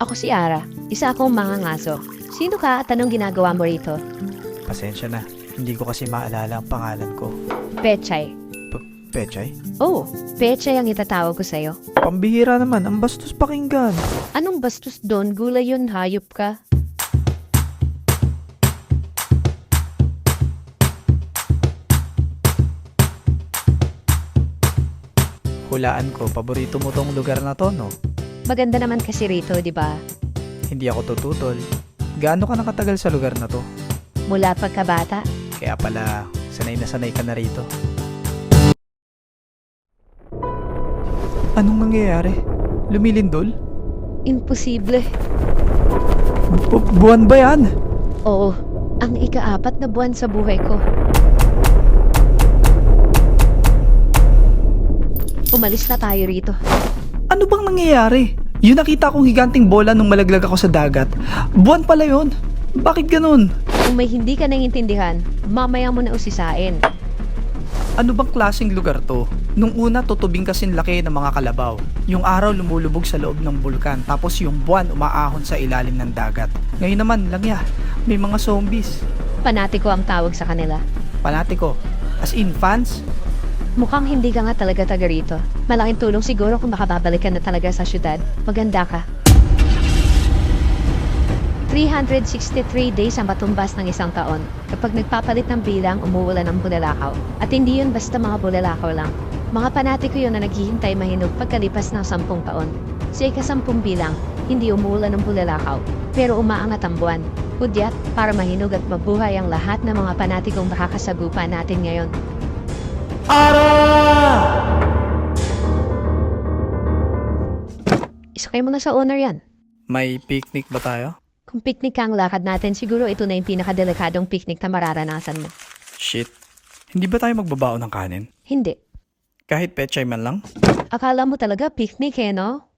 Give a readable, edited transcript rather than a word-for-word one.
Ako si Ara, isa akong mangangaso. Sino ka at anong ginagawa mo rito? Pasensya na, hindi ko kasi maalala ang pangalan ko. Pechay. Pechay? Oh, Pechay ang itatawag ko sa'yo. Pambihira naman, ang bastos pakinggan. Anong bastos doon? Gulay yun, hayop ka. Hulaan ko, paborito mo tong lugar na to, no? Maganda naman kasi rito, di ba? Hindi ako tututol. Gaano ka nakatagal sa lugar na to? Mula pagkabata. Kaya pala, sanay na sanay ka na rito. Anong nangyayari? Lumilindol? Imposible. Buwan ba yan? Oo, ang ika-4 na buwan sa buhay ko. Umalis na tayo rito. Ano bang nangyayari? Yung nakita kong higanting bola nung malaglag ako sa dagat. Buwan pala yun. Bakit ganun? Kung may hindi ka naiintindihan, mamaya mo na usisain. Ano bang klaseng lugar to? Nung una, tutubing kasing laki ng mga kalabaw. Yung araw lumulubog sa loob ng bulkan, tapos yung buwan umaahon sa ilalim ng dagat. Ngayon naman, langya, may mga zombies. Panatiko ang tawag sa kanila. Panatiko, as in fans? Mukhang hindi ka nga talaga taga rito. Malaking tulong siguro kung makababalik ka na talaga sa syudad. Maganda ka. 363 days ang patumbas ng isang taon. Kapag nagpapalit ng bilang, umuulan ng bulalakaw. At hindi yun basta mga bulalakaw lang. Mga panatiko yun na naghihintay mahinog pagkalipas ng 10 taon. Sa ika-10 bilang, hindi umuulan ng bulalakaw, pero umaangat ang buwan. Hudyat para mahinog at mabuhay ang lahat ng mga panatikong makakasagupa natin ngayon. Isakay mo na sa owner yan. May picnic ba tayo? Kung picnic ka ang lakad natin, siguro ito na yung pinakadelikadong picnic na mararanasan mo. Shit. Hindi ba tayo magbabaon ng kanin? Hindi. Kahit pechay man lang? Akala mo talaga picnic no?